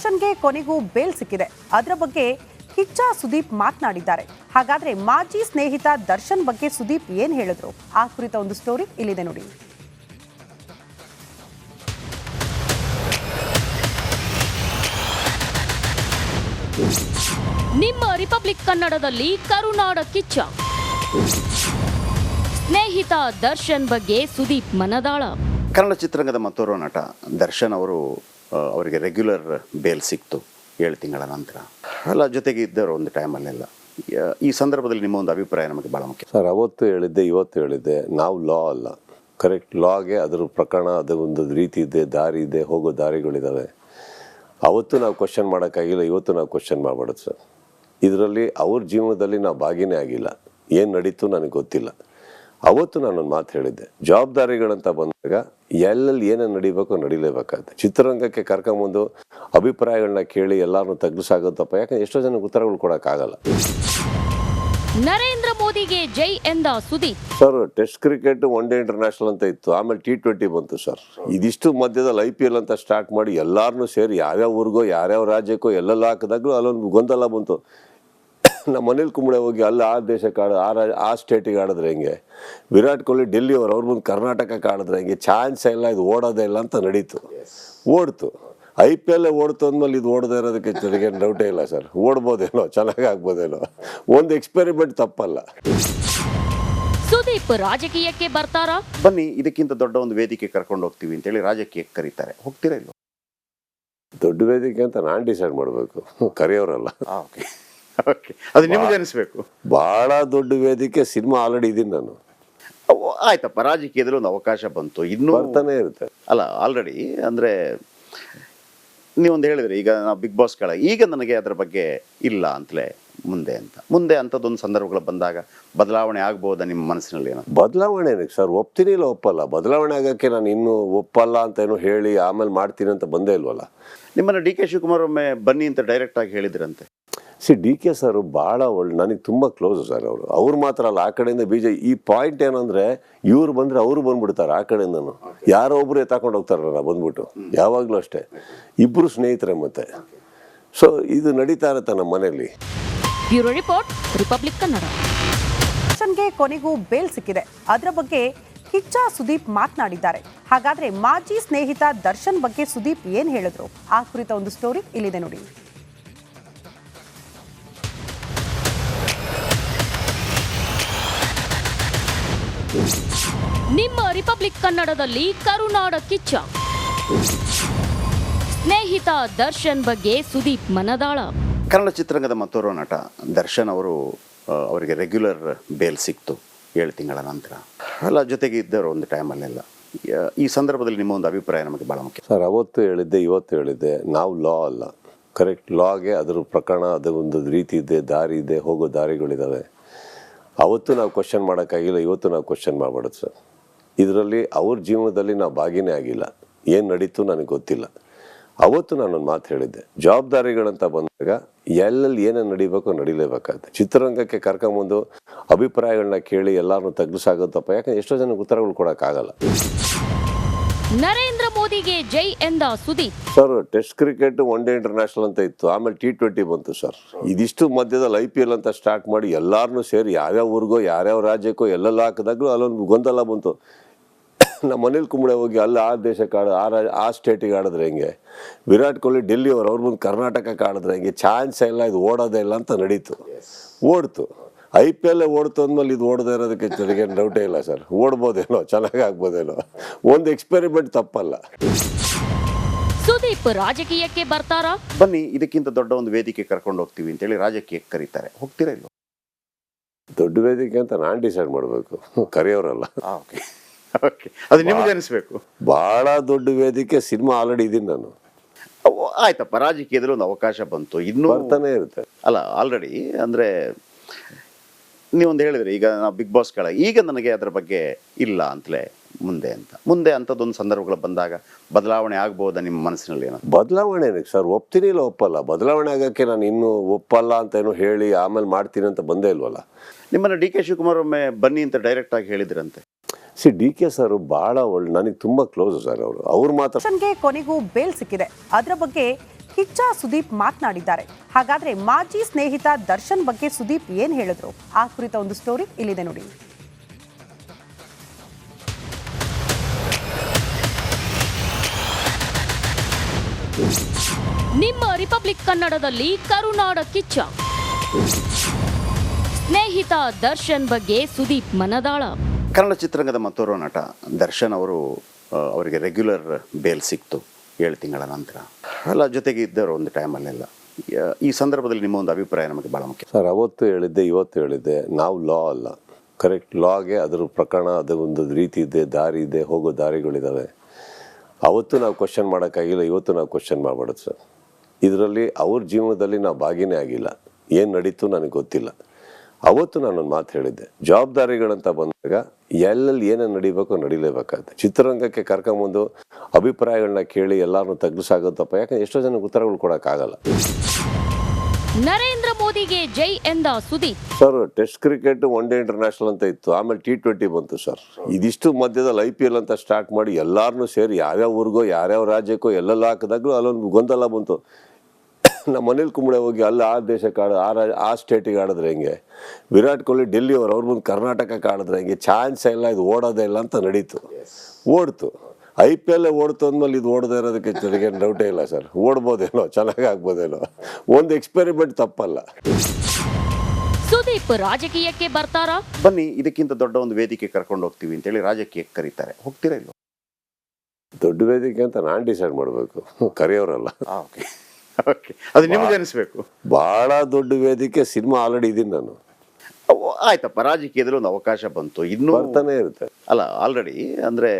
ದರ್ಶನ್ಗೆ ಕೊನೆಗೂ ಬೇಲ್ ಸಿಕ್ಕಿದೆ. ಅದರ ಬಗ್ಗೆ ಕಿಚ್ಚ ಸುದೀಪ್ ಮಾತನಾಡಿದ್ದಾರೆ. ಹಾಗಾದ್ರೆ ಮಾಜಿ ಸ್ನೇಹಿತ ದರ್ಶನ್ ಬಗ್ಗೆ ಸುದೀಪ್ ಏನ್ ಹೇಳಿದ್ರು ಆ ಕುರಿತ ಒಂದು ಸ್ಟೋರಿ ಇಲ್ಲಿದೆ ನೋಡಿ. ನಿಮ್ಮ ರಿಪಬ್ಲಿಕ್ ಕನ್ನಡದಲ್ಲಿ ಕರುನಾಡ ಕಿಚ್ಚ ಸ್ನೇಹಿತ ದರ್ಶನ್ ಬಗ್ಗೆ ಸುದೀಪ್ ಮನದಾಳ. ಕನ್ನಡ ಚಿತ್ರರಂಗದ ಮತ್ತೋರ್ವ ನಟ ದರ್ಶನ್ ಅವರಿಗೆ ರೆಗ್ಯುಲರ್ ಬೇಲ್ ಸಿಕ್ತು 7 ತಿಂಗಳ ನಂತರ. ಅಲ್ಲ, ಜೊತೆಗೆ ಇದ್ದರು ಒಂದು ಟೈಮಲ್ಲೆಲ್ಲ. ಈ ಸಂದರ್ಭದಲ್ಲಿ ನಿಮ್ಮ ಒಂದು ಅಭಿಪ್ರಾಯ ನಮಗೆ ಭಾಳ ಮುಖ್ಯ. ಸರ್, ಅವತ್ತು ಹೇಳಿದ್ದೆ, ಇವತ್ತು ಹೇಳಿದ್ದೆ, ನಾವು ಲಾ ಅಲ್ಲ. ಕರೆಕ್ಟ್ ಲಾಗೆ ಅದರ ಪ್ರಕರಣ, ಅದು ಒಂದು ರೀತಿ ಇದೆ, ದಾರಿ ಇದೆ, ಹೋಗೋ ದಾರಿಗಳಿದ್ದಾವೆ. ಅವತ್ತು ನಾವು ಕ್ವಶನ್ ಮಾಡೋಕ್ಕಾಗಿಲ್ಲ, ಇವತ್ತು ನಾವು ಕ್ವಶನ್ ಮಾಡಬಾರ್ದು ಸರ್. ಇದರಲ್ಲಿ ಅವ್ರ ಜೀವನದಲ್ಲಿ ನಾವು ಭಾಗಿನೇ ಆಗಿಲ್ಲ. ಏನು ನಡೀತು ನನಗೆ ಗೊತ್ತಿಲ್ಲ. ಅವತ್ತು ನಾನೊಂದು ಮಾತು ಹೇಳಿದ್ದೆ, ಜವಾಬ್ದಾರಿಗಳಂತ ಬಂದಾಗ ಎಲ್ಲೆಲ್ಲಿ ಏನೇನು ನಡಿಬೇಕೋ ನಡಿಲೇಬೇಕಾಗುತ್ತೆ. ಚಿತ್ರರಂಗಕ್ಕೆ ಕರ್ಕೊಂಬಂದು ಅಭಿಪ್ರಾಯಗಳನ್ನ ಕೇಳಿ ಎಲ್ಲರನ್ನೂ ತಗ್ಗಿಸಾಗುತ್ತಪ್ಪ. ಯಾಕಂದ್ರೆ ಎಷ್ಟೋ ಜನಕ್ಕೆ ಉತ್ತರಗಳು ಕೊಡೋಕ್ಕಾಗಲ್ಲ. ನರೇಂದ್ರ ಮೋದಿಗೆ ಜೈ ಎಂದ Sudeep. Sir, test cricket, one day international ಅಂತ ಇತ್ತು, ಆಮೇಲೆ T20 ಬಂತು ಸರ್. ಇದಿಷ್ಟು ಮಧ್ಯದಲ್ಲಿ IPL ಅಂತ ಸ್ಟಾರ್ಟ್ ಮಾಡಿ ಎಲ್ಲರನ್ನೂ ಸೇರಿ ಯಾವ್ಯಾವ ಊರಿಗೋ ಯಾವ್ಯಾವ ರಾಜ್ಯಕ್ಕೋ ಎಲ್ಲೆಲ್ಲ ಹಾಕಿದಾಗಲೂ ಅಲ್ಲೊಂದು ಗೊಂದಲ ಬಂತು. ನಮ್ಮ ಅನಿಲ್ ಕುಂಬ್ಳೆ ಹೋಗಿ ಅಲ್ಲಿ ಆ ದೇಶಕ್ಕೆ ಆ ಸ್ಟೇಟಿಗೆ ಆಡಿದ್ರೆ ಹೆಂಗೆ, ವಿರಾಟ್ ಕೊಹ್ಲಿ ಡೆಲ್ಲಿ ಅವ್ರ ಮುಂದೆ ಕರ್ನಾಟಕಕ್ಕೆ ಆಡಿದ್ರೆ ಹೆಂಗೆ, ಚಾನ್ಸ್ ಇಲ್ಲ, ಇದು ಓಡೋದೇ ಇಲ್ಲ ಅಂತ ನಡೀತು. ಓಡ್ತು. IPL ಓಡ್ತು ಅಂದಮೇಲೆ ಇದು ಓಡದೇ ಇರೋದಕ್ಕೆ ನನಗೇನು ಡೌಟೇ ಇಲ್ಲ ಸರ್. ಓಡ್ಬೋದೇನೋ, ಚೆನ್ನಾಗಿ ಆಗ್ಬೋದೇನೋ, ಒಂದು ಎಕ್ಸ್ಪೆರಿಮೆಂಟ್ ತಪ್ಪಲ್ಲ. ಸುದೀಪ್ ರಾಜಕೀಯಕ್ಕೆ ಬರ್ತಾರಾ? ಬನ್ನಿ, ಇದಕ್ಕಿಂತ ದೊಡ್ಡ ಒಂದು ವೇದಿಕೆ ಕರ್ಕೊಂಡು ಹೋಗ್ತೀವಿ ಅಂತೇಳಿ ರಾಜಕೀಯಕ್ಕೆ ಕರೀತಾರೆ. ಹೋಗ್ತೀರಾ ಇಲ್ವ? ದೊಡ್ಡ ವೇದಿಕೆ ಅಂತ ನಾನು ಡಿಸೈಡ್ ಮಾಡಬೇಕು, ಕರೆಯೋರಲ್ಲ. ಓಕೆ ಓಕೆ, ಅದು ನಿಮ್ಗೆ ಅನಿಸ್ಬೇಕು. ಭಾಳ ದೊಡ್ಡ ವೇದಿಕೆ ಸಿನಿಮಾ ಆಲ್ರೆಡಿ ಇದೀನಿ ನಾನು. ಆಯ್ತಪ್ಪ, ರಾಜಕೀಯದಲ್ಲಿ ಒಂದು ಅವಕಾಶ ಬಂತು, ಇನ್ನೂ ಬರ್ತಾನೆ ಇರುತ್ತೆ. ಅಲ್ಲ, ಆಲ್ರೆಡಿ ಅಂದರೆ ನೀವೊಂದು ಹೇಳಿದ್ರಿ, ಈಗ ನಾವು ಬಿಗ್ ಬಾಸ್ ಈಗ ನನಗೆ ಅದರ ಬಗ್ಗೆ ಇಲ್ಲ ಅಂತಲೇ ಮುಂದೆ ಅಂಥದ್ದೊಂದು ಸಂದರ್ಭಗಳು ಬಂದಾಗ ಬದಲಾವಣೆ ಆಗ್ಬೋದಾ ನಿಮ್ಮ ಮನಸ್ಸಿನಲ್ಲಿ? ಏನೋ ಬದಲಾವಣೆ ಸರ್, ಒಪ್ತೀನಿ ಇಲ್ಲ ಒಪ್ಪಲ್ಲ. ಬದಲಾವಣೆ ಆಗೋಕ್ಕೆ ನಾನು ಇನ್ನೂ ಒಪ್ಪಲ್ಲ ಅಂತ ಏನೋ ಹೇಳಿ ಆಮೇಲೆ ಮಾಡ್ತೀನಿ ಅಂತ ಬಂದೇ ಇಲ್ವಲ್ಲ. ನಿಮ್ಮನ್ನು DK ಶಿವಕುಮಾರ್ ಒಮ್ಮೆ ಬನ್ನಿ ಅಂತ ಡೈರೆಕ್ಟಾಗಿ ಹೇಳಿದ್ರಂತೆ. DK ಸರ್ ಭಾಳ ನನಗೆ ತುಂಬ ಕ್ಲೋಸು ಸರ್. ಅವ್ರು ಮಾತ್ರ ಅಲ್ಲ, ಆ ಕಡೆಯಿಂದ ಈ ಪಾಯಿಂಟ್ ಏನಂದರೆ, ಇವ್ರು ಬಂದರೆ ಅವರು ಬಂದ್ಬಿಡ್ತಾರೆ. ಆ ಕಡೆಯಿಂದನು ಯಾರೋ ಒಬ್ರು ಎತ್ತಾಕೊಂಡು ಹೋಗ್ತಾರಲ್ಲ ಬಂದ್ಬಿಟ್ಟು, ಯಾವಾಗಲೂ ಅಷ್ಟೇ. ಇಬ್ಬರು ಸ್ನೇಹಿತರೆ ಮತ್ತೆ. ಸೊ ಇದು ನಡೀತಾ ಇರುತ್ತೆ ನಮ್ಮ ಮನೆಯಲ್ಲಿ. Bureau report, Republic Kannada. ದರ್ಶನ್ಗೆ ಕೊನೆಗೂ ಬೇಲ್ ಸಿಕ್ಕಿದೆ. ಅದರ ಬಗ್ಗೆ ಕಿಚ್ಚ ಸುದೀಪ್ ಮಾತನಾಡಿದ್ದಾರೆ. ಹಾಗಾದ್ರೆ ಮಾಜಿ ಸ್ನೇಹಿತ ದರ್ಶನ್ ಬಗ್ಗೆ ಸುದೀಪ್ ಏನ್ ಹೇಳಿದ್ರು ಆ ಕುರಿತ ಒಂದು ಸ್ಟೋರಿ ಇಲ್ಲಿದೆ ನೋಡಿ. ನಿಮ್ಮ ರಿಪಬ್ಲಿಕ್ ಕನ್ನಡದಲ್ಲಿ ಕರುನಾಡ ಕಿಚ್ಚ ಸ್ನೇಹಿತ ದರ್ಶನ್ ಬಗ್ಗೆ ಸುದೀಪ್ ಮನದಾಳ. ಕನ್ನಡ ಚಿತ್ರರಂಗದ ಮತ್ತೋರ್ವ ನಟ ದರ್ಶನ್ ಅವರಿಗೆ ರೆಗ್ಯುಲರ್ ಬೇಲ್ ಸಿಕ್ತು 7 ತಿಂಗಳ ನಂತರ. ಅಲ್ಲ, ಜೊತೆಗೆ ಇದ್ದರು ಒಂದು ಟೈಮಲ್ಲೆಲ್ಲ. ಈ ಸಂದರ್ಭದಲ್ಲಿ ನಿಮ್ಮ ಒಂದು ಅಭಿಪ್ರಾಯ ನಮಗೆ ಭಾಳ ಮುಖ್ಯ. ಸರ್, ಅವತ್ತು ಹೇಳಿದ್ದೆ, ಇವತ್ತು ಹೇಳಿದ್ದೆ, ನಾವು ಲಾ ಅಲ್ಲ. ಕರೆಕ್ಟ್ ಲಾಗೆ ಅದರ ಪ್ರಕರಣ, ಅದು ಒಂದು ರೀತಿ ಇದೆ, ದಾರಿ ಇದೆ, ಹೋಗೋ ದಾರಿಗಳಿದ್ದಾವೆ. ಅವತ್ತು ನಾವು ಕ್ವಶನ್ ಮಾಡೋಕ್ಕಾಗಿಲ್ಲ, ಇವತ್ತು ನಾವು ಕ್ವಶನ್ ಮಾಡಬಾರ್ದು ಸರ್. ಇದರಲ್ಲಿ ಅವ್ರ ಜೀವನದಲ್ಲಿ ನಾವು ಭಾಗಿನೇ ಆಗಿಲ್ಲ. ಏನು ನಡೀತು ನನಗೆ ಗೊತ್ತಿಲ್ಲ. ಅವತ್ತು ನಾನೊಂದು ಮಾತು ಹೇಳಿದ್ದೆ, ಜವಾಬ್ದಾರಿಗಳಂತ ಬಂದಾಗ ಎಲ್ಲೆಲ್ಲಿ ಏನೇನು ನಡಿಬೇಕೋ ನಡಿಲೇಬೇಕಾಗುತ್ತೆ. ಚಿತ್ರರಂಗಕ್ಕೆ ಕರ್ಕೊಂಬಂದು ಅಭಿಪ್ರಾಯಗಳನ್ನ ಕೇಳಿ ಎಲ್ಲರನ್ನೂ ತಗ್ಗಿಸಾಗುತ್ತಪ್ಪ. ಯಾಕಂದ್ರೆ ಎಷ್ಟೋ ಜನಕ್ಕೆ ಉತ್ತರಗಳು ಕೊಡೋಕ್ಕಾಗಲ್ಲ. ನರೇಂದ್ರ ಮೋದಿಗೆ ಜೈ ಎಂದ Sudeep. Sir, test cricket, one day international ಅಂತ ಇತ್ತು, ಆಮೇಲೆ T20 ಬಂತು ಸರ್. ಇದಿಷ್ಟು ಮಧ್ಯದಲ್ಲಿ IPL ಅಂತ ಸ್ಟಾರ್ಟ್ ಮಾಡಿ ಎಲ್ಲರನ್ನೂ ಸೇರಿ ಯಾವ್ಯಾವ ಊರಿಗೋ ಯಾವ್ಯಾವ ರಾಜ್ಯಕ್ಕೋ ಎಲ್ಲೆಲ್ಲ ಹಾಕಿದಾಗಲೂ ಅಲ್ಲೊಂದು ಗೊಂದಲ ಬಂತು. ನಮ್ಮ ಅನಿಲ್ ಕುಂಬ್ಳೆ ಹೋಗಿ ಅಲ್ಲಿ ಆ ದೇಶಕ್ಕೆ ಆ ಸ್ಟೇಟಿಗೆ ಆಡಿದ್ರೆ ಹೆಂಗೆ, ವಿರಾಟ್ ಕೊಹ್ಲಿ ಡೆಲ್ಲಿ ಅವ್ರ ಮುಂದೆ ಕರ್ನಾಟಕಕ್ಕೆ ಆಡಿದ್ರೆ ಹೆಂಗೆ, ಚಾನ್ಸ್ ಇಲ್ಲ, ಇದು ಓಡೋದೇ ಇಲ್ಲ ಅಂತ ನಡೀತು. ಓಡ್ತು. IPL ಓಡ್ತು ಅಂದಮೇಲೆ ಇದು ಓಡದೇ ಇರೋದಕ್ಕೆ ನನಗೇನು ಡೌಟೇ ಇಲ್ಲ ಸರ್. ಓಡ್ಬೋದೇನೋ, ಚೆನ್ನಾಗಿ ಆಗ್ಬೋದೇನೋ, ಒಂದು ಎಕ್ಸ್ಪೆರಿಮೆಂಟ್ ತಪ್ಪಲ್ಲ. ಸುದೀಪ್ ರಾಜಕೀಯಕ್ಕೆ ಬರ್ತಾರಾ? ಬನ್ನಿ, ಇದಕ್ಕಿಂತ ದೊಡ್ಡ ಒಂದು ವೇದಿಕೆ ಕರ್ಕೊಂಡು ಹೋಗ್ತೀವಿ ಅಂತೇಳಿ ರಾಜಕೀಯಕ್ಕೆ ಕರೀತಾರೆ. ಹೋಗ್ತೀರಾ ಇಲ್ವ? ದೊಡ್ಡ ವೇದಿಕೆ ಅಂತ ನಾನು ಡಿಸೈಡ್ ಮಾಡಬೇಕು, ಕರೆಯೋರಲ್ಲ. ಓಕೆ ಓಕೆ, ಅದು ನಿಮ್ಗೆ ಅನಿಸ್ಬೇಕು. ಭಾಳ ದೊಡ್ಡ ವೇದಿಕೆ ಸಿನಿಮಾ ಆಲ್ರೆಡಿ ಇದೀನಿ ನಾನು. ಆಯ್ತಪ್ಪ, ರಾಜಕೀಯದಲ್ಲಿ ಒಂದು ಅವಕಾಶ ಬಂತು, ಇನ್ನೂ ಬರ್ತಾನೆ ಇರುತ್ತೆ. ಅಲ್ಲ, ಆಲ್ರೆಡಿ ಅಂದರೆ ನೀವೊಂದು ಹೇಳಿದ್ರಿ, ಈಗ ನಾವು ಬಿಗ್ ಬಾಸ್ ಈಗ ನನಗೆ ಅದರ ಬಗ್ಗೆ ಇಲ್ಲ ಅಂತಲೇ ಮುಂದೆ ಅಂಥದ್ದೊಂದು ಸಂದರ್ಭಗಳು ಬಂದಾಗ ಬದಲಾವಣೆ ಆಗ್ಬೋದಾ ನಿಮ್ಮ ಮನಸ್ಸಿನಲ್ಲಿ? ಏನೋ ಬದಲಾವಣೆ ಸರ್, ಒಪ್ತೀನಿ ಇಲ್ಲ ಒಪ್ಪಲ್ಲ. ಬದಲಾವಣೆ ಆಗೋಕ್ಕೆ ನಾನು ಇನ್ನೂ ಒಪ್ಪಲ್ಲ ಅಂತ ಏನೋ ಹೇಳಿ ಆಮೇಲೆ ಮಾಡ್ತೀನಿ ಅಂತ ಬಂದೇ ಇಲ್ವಲ್ಲ. ನಿಮ್ಮನ್ನು DK ಶಿವಕುಮಾರ್ ಒಮ್ಮೆ ಬನ್ನಿ ಅಂತ ಡೈರೆಕ್ಟಾಗಿ ಹೇಳಿದ್ರಂತೆ. DK ಸರ್ ಭಾಳ ನನಗೆ ತುಂಬ ಕ್ಲೋಸು ಸರ್. ಅವ್ರು ಮಾತ್ರ. ದರ್ಶನ್ಗೆ ಕೊನೆಗೂ ಬೇಲ್ ಸಿಕ್ಕಿದೆ. ಅದರ ಬಗ್ಗೆ ಕಿಚ್ಚ ಸುದೀಪ್ ಮಾತನಾಡಿದ್ದಾರೆ. ಹಾಗಾದ್ರೆ ಮಾಜಿ ಸ್ನೇಹಿತ ದರ್ಶನ್ ಬಗ್ಗೆ ಸುದೀಪ್ ಏನ್ ಹೇಳಿದ್ರು? ಆ ಕುರಿತ ಒಂದು ಸ್ಟೋರಿ ಇಲ್ಲಿದೆ ನೋಡಿ. ನಿಮ್ಮ ರಿಪಬ್ಲಿಕ್ ಕನ್ನಡದಲ್ಲಿ ಕರುನಾಡ ಕಿಚ್ಚ. ಸ್ನೇಹಿತ ದರ್ಶನ್ ಬಗ್ಗೆ ಸುದೀಪ್ ಮನದಾಳ. ಕನ್ನಡ ಚಿತ್ರರಂಗದ ಮತ್ತೋರ್ವ ನಟ ದರ್ಶನ್ ಅವರಿಗೆ ರೆಗ್ಯುಲರ್ ಬೇಲ್ ಸಿಕ್ತು 7 ತಿಂಗಳ ನಂತರ. ಅಲ್ಲ, ಜೊತೆಗೆ ಇದ್ದರು ಒಂದು ಟೈಮಲ್ಲೆಲ್ಲ. ಈ ಸಂದರ್ಭದಲ್ಲಿ ನಿಮ್ಮ ಒಂದು ಅಭಿಪ್ರಾಯ ನಮಗೆ ಭಾಳ ಮುಖ್ಯ. ಸರ್, ಅವತ್ತು ಹೇಳಿದ್ದೆ, ಇವತ್ತು ಹೇಳಿದ್ದೆ, ನಾವು ಲಾ ಅಲ್ಲ. ಕರೆಕ್ಟ್ ಲಾಗೆ ಅದರ ಪ್ರಕರಣ, ಅದು ಒಂದು ರೀತಿ ಇದೆ, ದಾರಿ ಇದೆ, ಹೋಗೋ ದಾರಿಗಳಿದ್ದಾವೆ. ಅವತ್ತು ನಾವು ಕ್ವಶನ್ ಮಾಡೋಕ್ಕಾಗಿಲ್ಲ, ಇವತ್ತು ನಾವು ಕ್ವಶನ್ ಮಾಡಬಾರ್ದು ಸರ್. ಇದರಲ್ಲಿ ಅವ್ರ ಜೀವನದಲ್ಲಿ ನಾವು ಭಾಗಿನೇ ಆಗಿಲ್ಲ. ಏನು ನಡೀತು ನನಗೆ ಗೊತ್ತಿಲ್ಲ. ಅವತ್ತು ನಾನೊಂದು ಮಾತು ಹೇಳಿದ್ದೆ, ಜವಾಬ್ದಾರಿಗಳಂತ ಬಂದಾಗ ಎಲ್ಲೆಲ್ಲಿ ಏನೇನು ನಡಿಬೇಕೋ ನಡಿಲೇಬೇಕಾಗುತ್ತೆ. ಚಿತ್ರರಂಗಕ್ಕೆ ಕರ್ಕೊಂಬಂದು ಅಭಿಪ್ರಾಯಗಳನ್ನ ಕೇಳಿ ಎಲ್ಲರನ್ನೂ ತಗ್ಗಿಸಾಗುತ್ತಪ್ಪ. ಯಾಕಂದ್ರೆ ಎಷ್ಟೋ ಜನಕ್ಕೆ ಉತ್ತರಗಳು ಕೊಡೋಕ್ಕಾಗಲ್ಲ. ನರೇಂದ್ರ ಮೋದಿಗೆ ಜೈ ಎಂದ Sudeep. Sir, test cricket, one day international ಅಂತ ಇತ್ತು, ಆಮೇಲೆ T20 ಬಂತು ಸರ್. ಇದಿಷ್ಟು ಮಧ್ಯದಲ್ಲಿ IPL ಅಂತ ಸ್ಟಾರ್ಟ್ ಮಾಡಿ ಎಲ್ಲರನ್ನೂ ಸೇರಿ ಯಾವ್ಯಾವ ಊರಿಗೋ ಯಾವ್ಯಾವ ರಾಜ್ಯಕ್ಕೋ ಎಲ್ಲೆಲ್ಲ ಹಾಕಿದಾಗಲೂ ಅಲ್ಲೊಂದು ಗೊಂದಲ ಬಂತು. ನಮ್ಮ ಅನಿಲ್ ಕುಂಬ್ಳೆ ಹೋಗಿ ಅಲ್ಲಿ ಆ ದೇಶಕ್ಕೆ ಆ ಸ್ಟೇಟಿಗೆ ಆಡಿದ್ರೆ ಹೆಂಗೆ, ವಿರಾಟ್ ಕೊಹ್ಲಿ ಡೆಲ್ಲಿ ಅವ್ರ ಮುಂದೆ ಕರ್ನಾಟಕಕ್ಕೆ ಆಡಿದ್ರೆ ಹೆಂಗೆ, ಚಾನ್ಸ್ ಇಲ್ಲ, ಇದು ಓಡೋದೇ ಇಲ್ಲ ಅಂತ ನಡೀತು. ಓಡ್ತು. IPL ಓಡ್ತು ಅಂದಮೇಲೆ ಇದು ಓಡದೇ ಇರೋದಕ್ಕೆ ನನಗೇನು ಡೌಟೇ ಇಲ್ಲ ಸರ್. ಓಡ್ಬೋದೇನೋ, ಚೆನ್ನಾಗಿ ಆಗ್ಬೋದೇನೋ, ಒಂದು ಎಕ್ಸ್ಪೆರಿಮೆಂಟ್ ತಪ್ಪಲ್ಲ. ಸುದೀಪ್ ರಾಜಕೀಯಕ್ಕೆ ಬರ್ತಾರಾ? ಬನ್ನಿ, ಇದಕ್ಕಿಂತ ದೊಡ್ಡ ಒಂದು ವೇದಿಕೆ ಕರ್ಕೊಂಡು ಹೋಗ್ತೀವಿ ಅಂತೇಳಿ ರಾಜಕೀಯಕ್ಕೆ ಕರೀತಾರೆ. ಹೋಗ್ತೀರಾ ಇಲ್ವ? ದೊಡ್ಡ ವೇದಿಕೆ ಅಂತ ನಾನು ಡಿಸೈಡ್ ಮಾಡಬೇಕು, ಕರೆಯೋರಲ್ಲ. ಓಕೆ ಓಕೆ, ಅದು ನಿಮ್ಗೆ ಅನಿಸ್ಬೇಕು. ಭಾಳ ದೊಡ್ಡ ವೇದಿಕೆ ಸಿನಿಮಾ ಆಲ್ರೆಡಿ ಇದೀನಿ ನಾನು. ಆಯ್ತಪ್ಪ, ರಾಜಕೀಯದಲ್ಲಿ ಒಂದು ಅವಕಾಶ ಬಂತು, ಇನ್ನೂ ಬರ್ತಾನೆ ಇರುತ್ತೆ. ಅಲ್ಲ, ಆಲ್ರೆಡಿ ಅಂದರೆ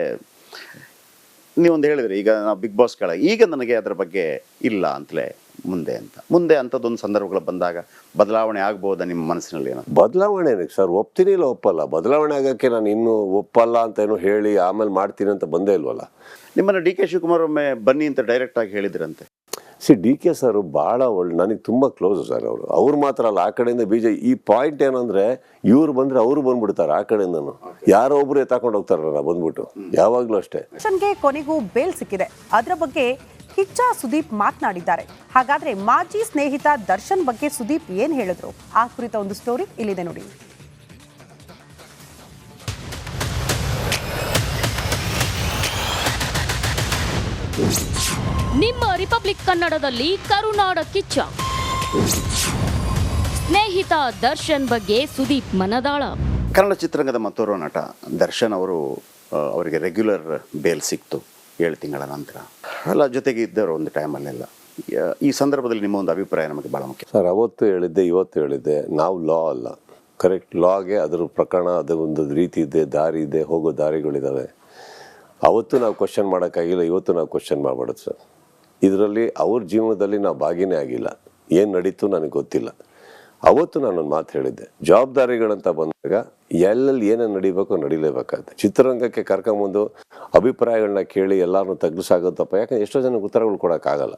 ನೀವೊಂದು ಹೇಳಿದ್ರಿ, ಈಗ ನಾವು ಬಿಗ್ ಬಾಸ್ ಈಗ ನನಗೆ ಅದರ ಬಗ್ಗೆ ಇಲ್ಲ ಅಂತಲೇ ಮುಂದೆ ಅಂಥದ್ದೊಂದು ಸಂದರ್ಭಗಳು ಬಂದಾಗ ಬದಲಾವಣೆ ಆಗ್ಬೋದಾ ನಿಮ್ಮ ಮನಸ್ಸಿನಲ್ಲಿ? ಏನೋ ಬದಲಾವಣೆ ಸರ್, ಒಪ್ತೀನಿ ಇಲ್ಲ ಒಪ್ಪಲ್ಲ. ಬದಲಾವಣೆ ಆಗೋಕ್ಕೆ ನಾನು ಇನ್ನೂ ಒಪ್ಪಲ್ಲ ಅಂತ ಏನೋ ಹೇಳಿ ಆಮೇಲೆ ಮಾಡ್ತೀನಿ ಅಂತ ಬಂದೇ ಇಲ್ವಲ್ಲ. ನಿಮ್ಮನ್ನು DK ಶಿವಕುಮಾರ್ ಒಮ್ಮೆ ಬನ್ನಿ ಅಂತ ಡೈರೆಕ್ಟಾಗಿ ಹೇಳಿದ್ರಂತೆ. DK ಸರ್ ಭಾಳ ನನಗೆ ತುಂಬ ಕ್ಲೋಸು ಸರ್. ಅವ್ರು ಮಾತ್ರ ಅಲ್ಲ, ಆ ಕಡೆಯಿಂದ ಈ ಪಾಯಿಂಟ್ ಏನಂದ್ರೆ, ಇವ್ರು ಬಂದ್ರೆ ಅವರು ಬಂದ್ಬಿಡ್ತಾರೆ. ಆ ಕಡೆಯಿಂದನು ಯಾರೋ ಒಬ್ರು ಎತ್ತಾಕೊಂಡು ಹೋಗ್ತಾರಲ್ಲ ಬಂದ್ಬಿಟ್ಟು, ಯಾವಾಗ್ಲೂ ಅಷ್ಟೇ. ದರ್ಶನ್ಗೆ ಕೊನೆಗೂ ಬೇಲ್ ಸಿಕ್ಕಿದೆ. ಅದರ ಬಗ್ಗೆ ಕಿಚ್ಚ ಸುದೀಪ್ ಮಾತನಾಡಿದ್ದಾರೆ. ಹಾಗಾದ್ರೆ ಮಾಜಿ ಸ್ನೇಹಿತ ದರ್ಶನ್ ಬಗ್ಗೆ ಸುದೀಪ್ ಏನ್ ಹೇಳಿದ್ರು? ಆ ಕುರಿತ ಒಂದು ಸ್ಟೋರಿ ಇಲ್ಲಿದೆ ನೋಡಿ. ನಿಮ್ಮ ರಿಪಬ್ಲಿಕ್ ಕನ್ನಡದಲ್ಲಿ ಕರುನಾಡ ಕಿಚ್ಚ. ಸ್ನೇಹಿತ ದರ್ಶನ್ ಬಗ್ಗೆ ಸುದೀಪ್ ಮನದಾಳ. ಕನ್ನಡ ಚಿತ್ರರಂಗದ ಮತ್ತೋರ್ವ ನಟ ದರ್ಶನ್ ಅವರಿಗೆ ರೆಗ್ಯುಲರ್ ಬೇಲ್ ಸಿಕ್ತು 7 ತಿಂಗಳ ನಂತರ. ಅಲ್ಲ, ಜೊತೆಗೆ ಇದ್ದರು ಒಂದು ಟೈಮಲ್ಲೆಲ್ಲ. ಈ ಸಂದರ್ಭದಲ್ಲಿ ನಿಮ್ಮ ಒಂದು ಅಭಿಪ್ರಾಯ ನಮಗೆ ಭಾಳ ಮುಖ್ಯ. ಸರ್, ಅವತ್ತು ಹೇಳಿದ್ದೆ, ಇವತ್ತು ಹೇಳಿದ್ದೆ, ನಾವು ಲಾ ಅಲ್ಲ. ಕರೆಕ್ಟ್ ಲಾಗೆ ಅದರ ಪ್ರಕರಣ, ಅದು ಒಂದು ರೀತಿ ಇದೆ, ದಾರಿ ಇದೆ, ಹೋಗೋ ದಾರಿಗಳಿದ್ದಾವೆ. ಅವತ್ತು ನಾವು ಕ್ವಶನ್ ಮಾಡೋಕ್ಕಾಗಿಲ್ಲ, ಇವತ್ತು ನಾವು ಕ್ವಶನ್ ಮಾಡಬಾರ್ದು ಸರ್. ಇದರಲ್ಲಿ ಅವ್ರ ಜೀವನದಲ್ಲಿ ನಾವು ಭಾಗಿನೇ ಆಗಿಲ್ಲ. ಏನು ನಡೀತು ನನಗೆ ಗೊತ್ತಿಲ್ಲ. ಅವತ್ತು ನಾನೊಂದು ಮಾತು ಹೇಳಿದ್ದೆ, ಜವಾಬ್ದಾರಿಗಳಂತ ಬಂದಾಗ ಎಲ್ಲೆಲ್ಲಿ ಏನೇನು ನಡಿಬೇಕೋ ನಡಿಲೇಬೇಕಾಗುತ್ತೆ. ಚಿತ್ರರಂಗಕ್ಕೆ ಕರ್ಕೊಂಬಂದು ಅಭಿಪ್ರಾಯಗಳನ್ನ ಕೇಳಿ ಎಲ್ಲರನ್ನೂ ತಗ್ಗಿಸಾಗುತ್ತಪ್ಪ. ಯಾಕಂದ್ರೆ ಎಷ್ಟೋ ಜನಕ್ಕೆ ಉತ್ತರಗಳು ಕೊಡೋಕ್ಕಾಗಲ್ಲ.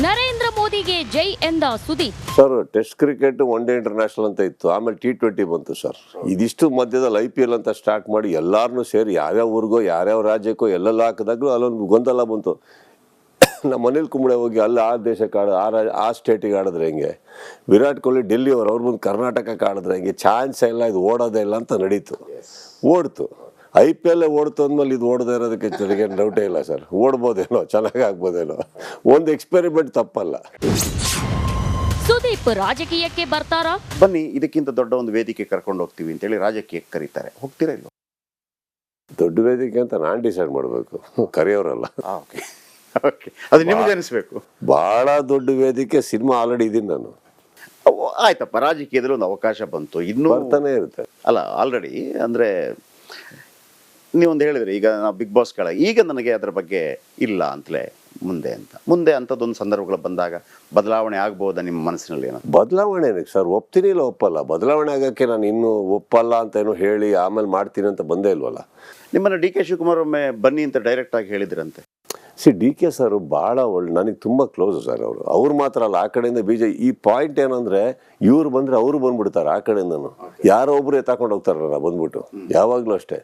ನರೇಂದ್ರ ಮೋದಿಗೆ ಜೈ ಎಂದ Sudeep. Sir, test cricket, one day international ಅಂತ ಇತ್ತು, ಆಮೇಲೆ T20 ಬಂತು ಸರ್. ಇದಿಷ್ಟು ಮಧ್ಯದಲ್ಲಿ IPL ಅಂತ ಸ್ಟಾರ್ಟ್ ಮಾಡಿ ಎಲ್ಲರನ್ನೂ ಸೇರಿ ಯಾವ್ಯಾವ ಊರಿಗೋ ಯಾವ್ಯಾವ ರಾಜ್ಯಕ್ಕೋ ಎಲ್ಲೆಲ್ಲ ಹಾಕಿದಾಗಲೂ ಅಲ್ಲೊಂದು ಗೊಂದಲ ಬಂತು. ನಮ್ಮ ಅನಿಲ್ ಕುಂಬ್ಳೆ ಹೋಗಿ ಅಲ್ಲಿ ಆ ದೇಶಕ್ಕೆ ಆ ಸ್ಟೇಟಿಗೆ ಆಡಿದ್ರೆ ಹೆಂಗೆ, ವಿರಾಟ್ ಕೊಹ್ಲಿ ಡೆಲ್ಲಿ ಅವ್ರ ಮುಂದೆ ಕರ್ನಾಟಕಕ್ಕೆ ಆಡಿದ್ರೆ ಹೆಂಗೆ, ಚಾನ್ಸ್ ಇಲ್ಲ, ಇದು ಓಡೋದೇ ಇಲ್ಲ ಅಂತ ನಡೀತು. ಓಡ್ತು. IPL ಓಡ್ತು ಅಂದಮೇಲೆ ಇದು ಓಡದೇ ಇರೋದಕ್ಕೆ ನನಗೇನು ಡೌಟೇ ಇಲ್ಲ ಸರ್. ಓಡ್ಬೋದೇನೋ, ಚೆನ್ನಾಗಿ ಆಗ್ಬೋದೇನೋ, ಒಂದು ಎಕ್ಸ್ಪೆರಿಮೆಂಟ್ ತಪ್ಪಲ್ಲ. ಸುದೀಪ್ ರಾಜಕೀಯಕ್ಕೆ ಬರ್ತಾರಾ? ಬನ್ನಿ, ಇದಕ್ಕಿಂತ ದೊಡ್ಡ ಒಂದು ವೇದಿಕೆ ಕರ್ಕೊಂಡು ಹೋಗ್ತೀವಿ ಅಂತೇಳಿ ರಾಜಕೀಯಕ್ಕೆ ಕರೀತಾರೆ. ಹೋಗ್ತೀರಾ ಇಲ್ವ? ದೊಡ್ಡ ವೇದಿಕೆ ಅಂತ ನಾನು ಡಿಸೈಡ್ ಮಾಡಬೇಕು, ಕರೆಯೋರಲ್ಲ. ಓಕೆ ಓಕೆ, ಅದು ನಿಮ್ಗೆ ಅನಿಸ್ಬೇಕು. ಭಾಳ ದೊಡ್ಡ ವೇದಿಕೆ ಸಿನಿಮಾ ಆಲ್ರೆಡಿ ಇದೀನಿ ನಾನು. ಆಯ್ತಪ್ಪ, ರಾಜಕೀಯದಲ್ಲಿ ಒಂದು ಅವಕಾಶ ಬಂತು, ಇನ್ನೂ ಬರ್ತಾನೆ ಇರುತ್ತೆ. ಅಲ್ಲ, ಆಲ್ರೆಡಿ ಅಂದರೆ ನೀವೊಂದು ಹೇಳಿದ್ರಿ, ಈಗ ನಾವು ಬಿಗ್ ಬಾಸ್ ಈಗ ನನಗೆ ಅದರ ಬಗ್ಗೆ ಇಲ್ಲ ಅಂತಲೇ ಮುಂದೆ ಅಂಥದ್ದೊಂದು ಸಂದರ್ಭಗಳು ಬಂದಾಗ ಬದಲಾವಣೆ ಆಗ್ಬೋದಾ ನಿಮ್ಮ ಮನಸ್ಸಿನಲ್ಲಿ? ಏನೋ ಬದಲಾವಣೆ ಸರ್, ಒಪ್ತೀನಿ ಇಲ್ಲ ಒಪ್ಪಲ್ಲ. ಬದಲಾವಣೆ ಆಗೋಕ್ಕೆ ನಾನು ಇನ್ನೂ ಒಪ್ಪಲ್ಲ ಅಂತ ಏನೋ ಹೇಳಿ ಆಮೇಲೆ ಮಾಡ್ತೀನಿ ಅಂತ ಬಂದೇ ಇಲ್ವಲ್ಲ. ನಿಮ್ಮನ್ನು DK ಶಿವಕುಮಾರ್ ಒಮ್ಮೆ ಬನ್ನಿ ಅಂತ ಡೈರೆಕ್ಟಾಗಿ ಹೇಳಿದ್ರಂತೆ. DK ಸರ್ ಭಾಳ ನನಗೆ ತುಂಬ ಕ್ಲೋಸು ಸರ್. ಅವ್ರು ಮಾತ್ರ ಅಲ್ಲ, ಆ ಕಡೆಯಿಂದ ಈ ಪಾಯಿಂಟ್ ಏನಂದ್ರೆ, ಇವ್ರು ಬಂದ್ರೆ ಅವರು ಬಂದ್ಬಿಡ್ತಾರೆ. ಆ ಕಡೆಯಿಂದನು ಯಾರೋ ಒಬ್ರು ಎತ್ತಾಕೊಂಡು ಹೋಗ್ತಾರಲ್ಲ ಬಂದ್ಬಿಟ್ಟು, ಯಾವಾಗಲೂ ಅಷ್ಟೇ.